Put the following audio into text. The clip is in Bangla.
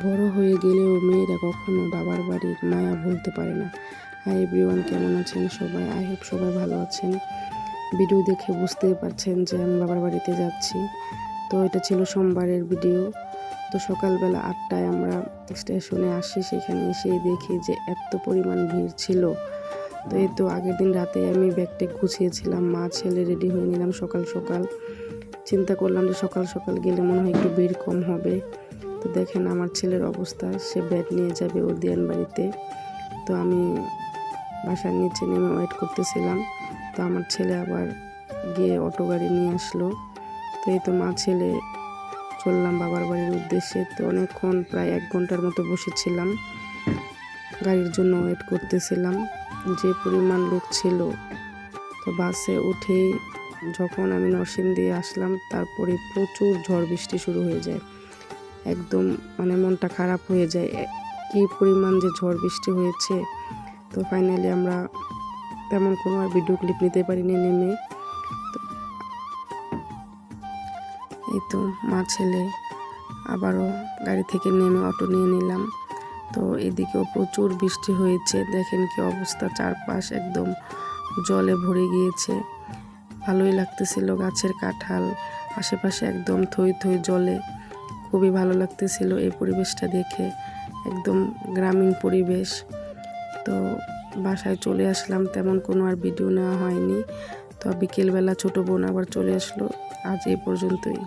বড় হয়ে গেলেও মেয়েরা কখনো বাবার বাড়ির মায়া ভুলতে পারে না। হাই এভরিওয়ান, কেমন আছেন সবাই? আই হোপ সবাই ভালো আছেন। ভিডিও দেখে বুঝতেই পারছেন যে আমি বাবার বাড়িতে যাচ্ছি। তো এটা ছিল সোমবারের ভিডিও। তো সকালবেলা 8টায় আমরা স্টেশনে আসি, সেখানে এসেই দেখি যে এত পরিমাণ ভিড় ছিল। তো এই তো আগের দিন রাতে আমি ব্যাগটা গুছিয়েছিলাম, মা ছেলে রেডি হয়ে নিলাম সকাল সকাল। চিন্তা করলাম যে সকাল সকাল গেলে মনে হয় একটু ভিড় কম হবে। তো দেখেন আমার ছেলের অবস্থা, সে ব্যাগ নিয়ে যাবে ওর দিয়ান বাড়িতে। তো আমি বাসার নিচে নেমে ওয়েট করতেছিলাম। তো আমার ছেলে আবার গিয়ে অটো গাড়ি নিয়ে আসলো। তো এই তো মা ছেলে চললাম বাবার বাড়ির উদ্দেশ্যে। তো অনেকক্ষণ, প্রায় 1 ঘন্টার মতো বসেছিলাম, গাড়ির জন্য ওয়েট করতেছিলাম। যে পরিমাণ লোক ছিল, তো বাসে উঠেই যখন আমি নরসিংদী আসলাম, তারপরে প্রচুর ঝড় বৃষ্টি শুরু হয়ে যায়। একদম মনটা খারাপ হয়ে যায়, কী পরিমাণ যে ঝড় বৃষ্টি হয়েছে। তো ফাইনালি আমরা তেমন কোনো আর ভিডিও ক্লিপ নিতে পারিনি নেমে। তো এই তো মা ছেলে আবারও গাড়ি থেকে নেমে অটো নিয়ে নিলাম। তো এদিকেও প্রচুর বৃষ্টি হয়েছে, দেখেন কি অবস্থা, চারপাশ একদম জলে ভরে গিয়েছে। ভালোই লাগতেছিল, গাছের কাঁঠাল আশেপাশে একদম থই থই জলে। খুবই ভালো লাগতেছিল এই পরিবেশটা দেখে, একদম গ্রামীণ পরিবেশ। তো বাসায় চলে আসলাম, তেমন কোনো আর ভিডিও নেওয়া হয়নি। তো বিকেলবেলা ছোটো বোন আবার চলে আসলো। আজ এই পর্যন্তই।